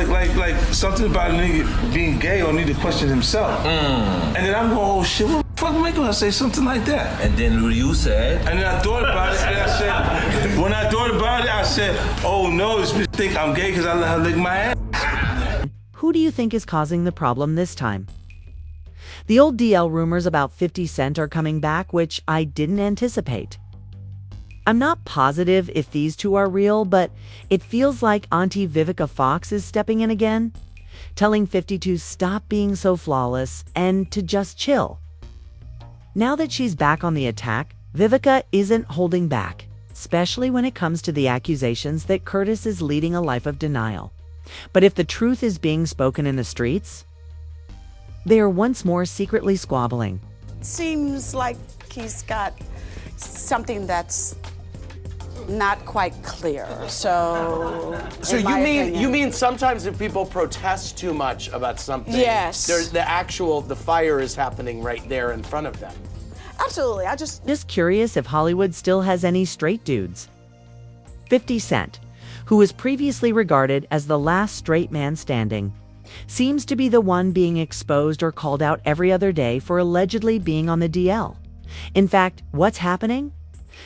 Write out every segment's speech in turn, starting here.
like something about a nigga being gay or need to question himself. And then I'm going, oh shit, what the fuck am I gonna say something like that? And then you said? And then I thought about it, and I said, when I thought about it, I said, oh no, this bitch think I'm gay because I let her lick my ass. Who do you think is causing the problem this time? The old DL rumors about 50 Cent are coming back, which I didn't anticipate. I'm not positive if these two are real, but it feels like Auntie Vivica Fox is stepping in again, telling 50 to stop being so flawless and to just chill. Now that she's back on the attack, Vivica isn't holding back, especially when it comes to the accusations that Curtis is leading a life of denial. But if the truth is being spoken in the streets, they are once more secretly squabbling. Seems like he's got something that's not quite clear. So you mean sometimes if people protest too much about something, yes, the fire is happening right there in front of them. Absolutely. Just curious if Hollywood still has any straight dudes. 50 Cent, who was previously regarded as the last straight man standing, seems to be the one being exposed or called out every other day for allegedly being on the DL. In fact, what's happening?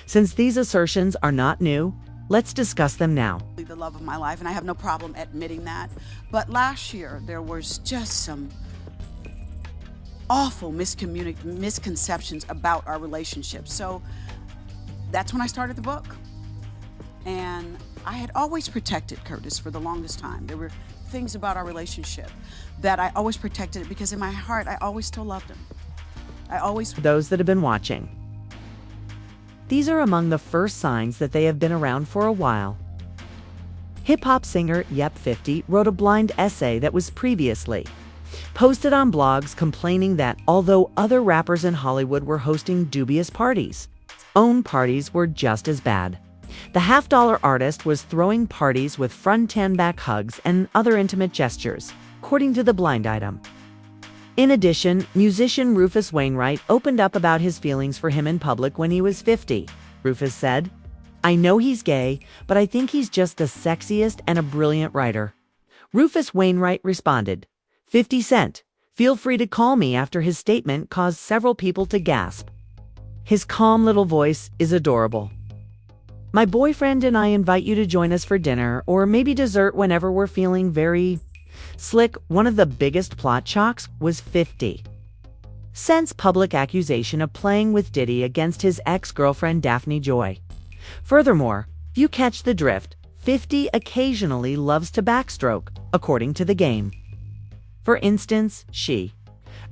Since these assertions are not new, let's discuss them now. The love of my life, and I have no problem admitting that. But last year, there was just some awful misconceptions about our relationship. So that's when I started the book. And I had always protected Curtis for the longest time. There were things about our relationship that I always protected because in my heart, I always still loved him. Those that have been watching, these are among the first signs that they have been around for a while. Hip-hop singer Yep 50 wrote a blind essay that was previously posted on blogs complaining that although other rappers in Hollywood were hosting dubious parties, his own parties were just as bad. The half-dollar artist was throwing parties with front and back hugs and other intimate gestures, according to the blind item. In addition, musician Rufus Wainwright opened up about his feelings for him in public when he was 50. Rufus said, "I know he's gay, but I think he's just the sexiest and a brilliant writer." Rufus Wainwright responded, 50 Cent, feel free to call me, after his statement caused several people to gasp. His calm little voice is adorable. My boyfriend and I invite you to join us for dinner or maybe dessert whenever we're feeling very slick. One of the biggest plot shocks was 50 Cent's public accusation of playing with Diddy against his ex-girlfriend Daphne Joy. Furthermore, if you catch the drift, 50 occasionally loves to backstroke, according to the game. For instance, she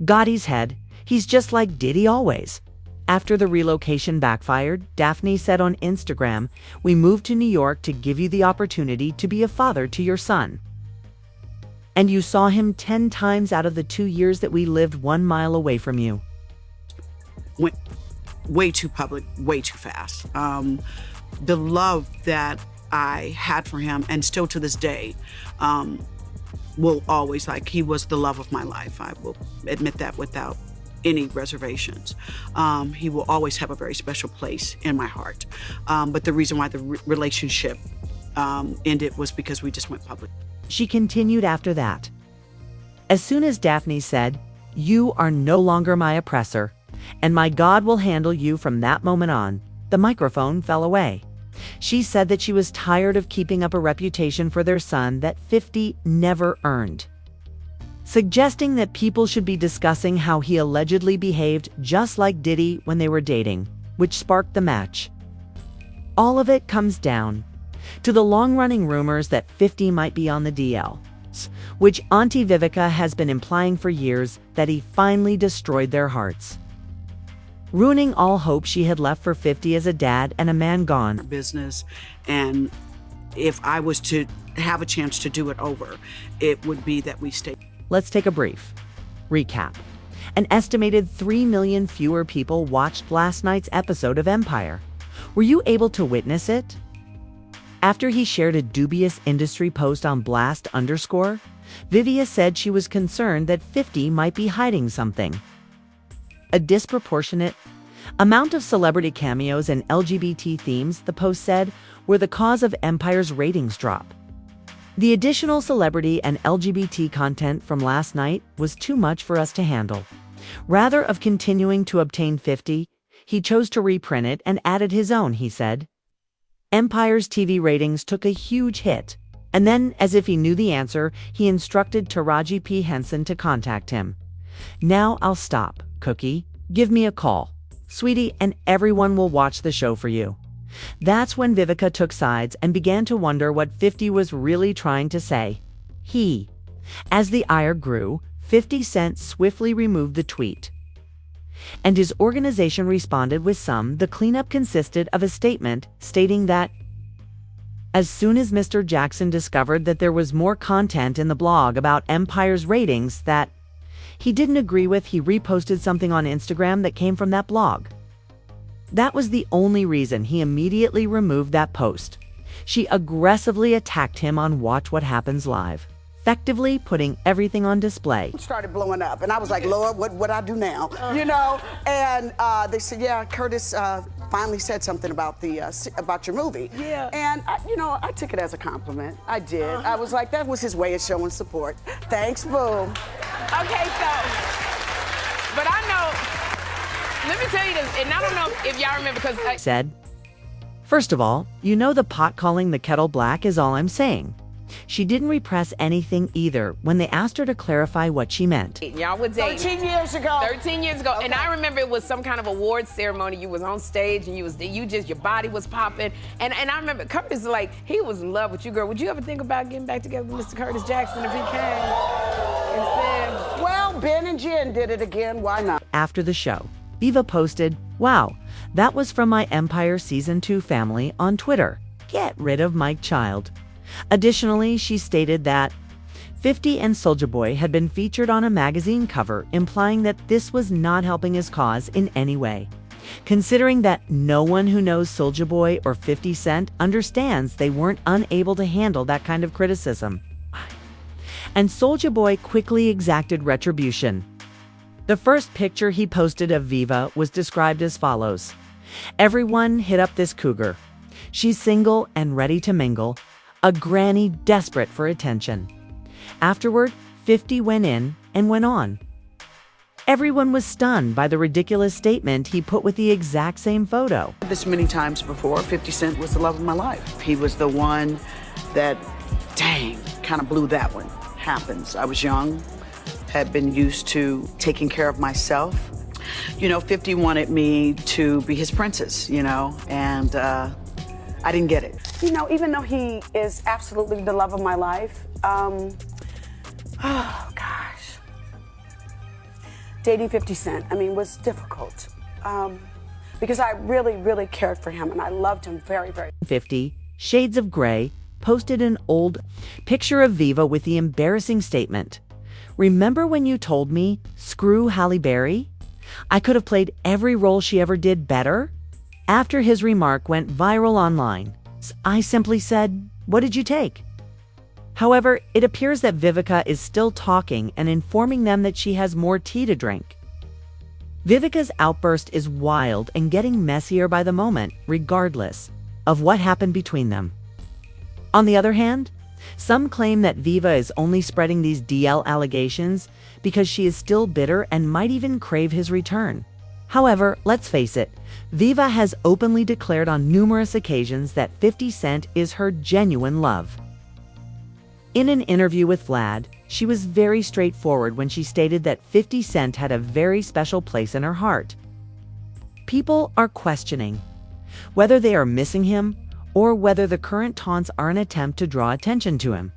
got his head. He's just like Diddy always. After the relocation backfired, Daphne said on Instagram, "We moved to New York to give you the opportunity to be a father to your son. And you saw him 10 times out of the 2 years that we lived 1 mile away from you." Went way too public, way too fast. The love that I had for him, and still to this day, will always, he was the love of my life. I will admit that without any reservations. He will always have a very special place in my heart. But the reason why the relationship ended was because we just went public. She continued after that. As soon as Daphne said, "You are no longer my oppressor, and my God will handle you from that moment on," the microphone fell away. She said that she was tired of keeping up a reputation for their son that 50 never earned, suggesting that people should be discussing how he allegedly behaved just like Diddy when they were dating, which sparked the match. All of it comes down to the long-running rumors that 50 might be on the DL, which Auntie Vivica has been implying for years, that he finally destroyed their hearts, ruining all hope she had left for 50 as a dad and a man gone. Business, and if I was to have a chance to do it over, it would be that we stay. Let's take a brief recap. An estimated 3 million fewer people watched last night's episode of Empire. Were you able to witness it? After he shared a dubious industry post on Blast _, Vivia said she was concerned that 50 might be hiding something. A disproportionate amount of celebrity cameos and LGBT themes, the post said, were the cause of Empire's ratings drop. The additional celebrity and LGBT content from last night was too much for us to handle. Rather of continuing to obtain 50, he chose to reprint it and added his own, he said. Empire's TV ratings took a huge hit, and then, as if he knew the answer, he instructed Taraji P. Henson to contact him. "Now I'll stop, Cookie. Give me a call, sweetie, and everyone will watch the show for you." That's when Vivica took sides and began to wonder what 50 was really trying to say. As the ire grew, 50 Cent swiftly removed the tweet, and his organization responded with some. The cleanup consisted of a statement stating that as soon as Mr. Jackson discovered that there was more content in the blog about Empire's ratings that he didn't agree with, he reposted something on Instagram that came from that blog. That was the only reason he immediately removed that post. She aggressively attacked him on Watch What Happens Live, effectively putting everything on display. Started blowing up, and I was like, Lord, what I do now? You know? And they said, yeah, Curtis finally said something about your movie. Yeah. And I took it as a compliment. I did. I was like, that was his way of showing support. Thanks, boo. Okay, so, but I know, let me tell you this, and I don't know if y'all remember, because I said, "First of all, you know the pot calling the kettle black is all I'm saying." She didn't repress anything either when they asked her to clarify what she meant. y'all were dating 13 years ago. 13 years ago, Okay. and I remember it was some kind of awards ceremony. You was on stage, and your body was popping, and I remember Curtis, like, he was in love with you, girl. Would you ever think about getting back together with Mr. Curtis Jackson if he came instead? Well, Ben and Jen did it again. Why not? After the show, Viva posted, "Wow, that was from my Empire Season 2 family on Twitter. Get rid of Mike Child." Additionally, she stated that 50 and Soulja Boy had been featured on a magazine cover, implying that this was not helping his cause in any way. Considering that no one who knows Soulja Boy or 50 Cent understands they weren't unable to handle that kind of criticism. And Soulja Boy quickly exacted retribution. The first picture he posted of Viva was described as follows: "Everyone hit up this cougar. She's single and ready to mingle. A granny desperate for attention." Afterward, 50 went in and went on. Everyone was stunned by the ridiculous statement he put with the exact same photo. This many times before. 50 Cent was the love of my life. He was the one that, dang, kind of blew that one. Happens. I was young, had been used to taking care of myself. 50 wanted me to be his princess, and I didn't get it. Even though he is absolutely the love of my life, oh gosh, dating 50 Cent, was difficult because I really, really cared for him and I loved him very, very. 50 Shades of Grey posted an old picture of Viva with the embarrassing statement, "Remember when you told me, screw Halle Berry? I could have played every role she ever did better?" After his remark went viral online, I simply said, "What did you take?" However, it appears that Vivica is still talking and informing them that she has more tea to drink. Vivica's outburst is wild and getting messier by the moment, regardless of what happened between them. On the other hand, some claim that Viva is only spreading these DL allegations because she is still bitter and might even crave his return. However, let's face it, Viva has openly declared on numerous occasions that 50 Cent is her genuine love. In an interview with Vlad, she was very straightforward when she stated that 50 Cent had a very special place in her heart. People are questioning whether they are missing him or whether the current taunts are an attempt to draw attention to him.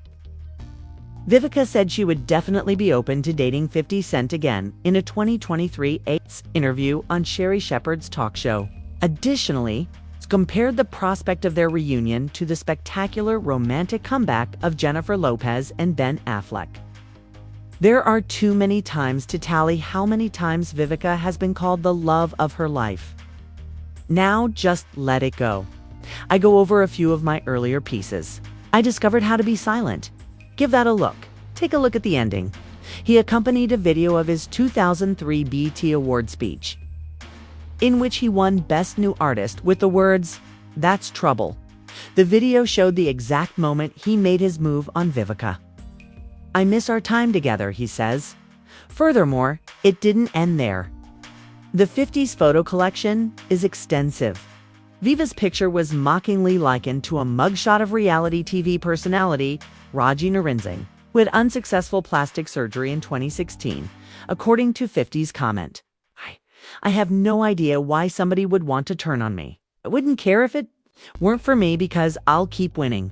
Vivica said she would definitely be open to dating 50 Cent again in a 2023 AIDS interview on Sherry Shepherd's talk show. Additionally, compared the prospect of their reunion to the spectacular romantic comeback of Jennifer Lopez and Ben Affleck. There are too many times to tally how many times Vivica has been called the love of her life. Now just let it go. I go over a few of my earlier pieces. I discovered how to be silent. Give that a look. Take a look at the ending. He accompanied a video of his 2003 BET Award speech, in which he won Best New Artist with the words, "That's trouble." The video showed the exact moment he made his move on Vivica. "I miss our time together," he says. Furthermore, it didn't end there. The 50s photo collection is extensive. Viva's picture was mockingly likened to a mugshot of reality TV personality Raji Narinsingh, who had unsuccessful plastic surgery in 2016, according to 50's comment. I have no idea why somebody would want to turn on me. I wouldn't care if it weren't for me because I'll keep winning.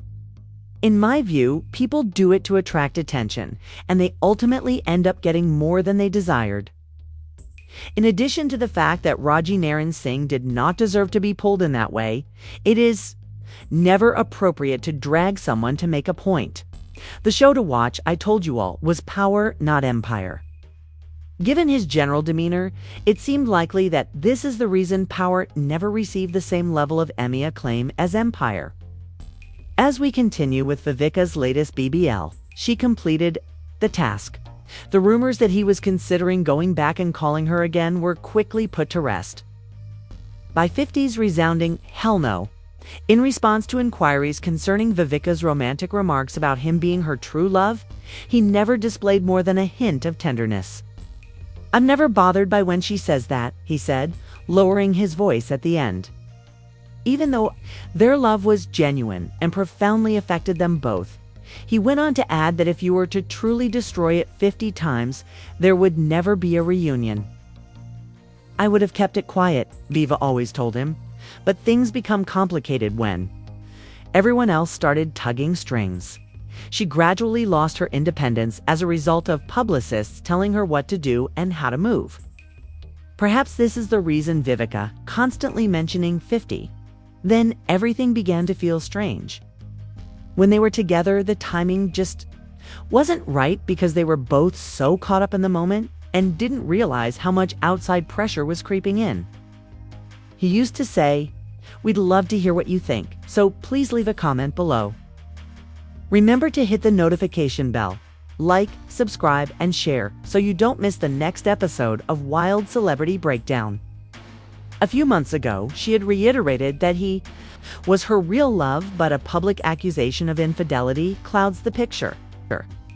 In my view, people do it to attract attention, and they ultimately end up getting more than they desired. In addition to the fact that Raji Narinsingh did not deserve to be pulled in that way, it is never appropriate to drag someone to make a point. The show to watch, I told you all, was Power, not Empire. Given his general demeanor, it seemed likely that this is the reason Power never received the same level of Emmy acclaim as Empire. As we continue with Vivica's latest BBL, she completed the task. The rumors that he was considering going back and calling her again were quickly put to rest by 50's resounding hell no. In response to inquiries concerning Vivica's romantic remarks about him being her true love, he never displayed more than a hint of tenderness. "I'm never bothered by when she says that," he said, lowering his voice at the end. Even though their love was genuine and profoundly affected them both, he went on to add that if you were to truly destroy it 50 times, there would never be a reunion. "I would have kept it quiet," Viva always told him, "but things become complicated when everyone else started tugging strings." She gradually lost her independence as a result of publicists telling her what to do and how to move. Perhaps this is the reason Vivica constantly mentioning 50. Then everything began to feel strange. When they were together, the timing just wasn't right because they were both so caught up in the moment and didn't realize how much outside pressure was creeping in. He used to say, "We'd love to hear what you think, so please leave a comment below." Remember to hit the notification bell, like, subscribe, and share so you don't miss the next episode of Wild Celebrity Breakdown. A few months ago, she had reiterated that he was her real love, but a public accusation of infidelity clouds the picture.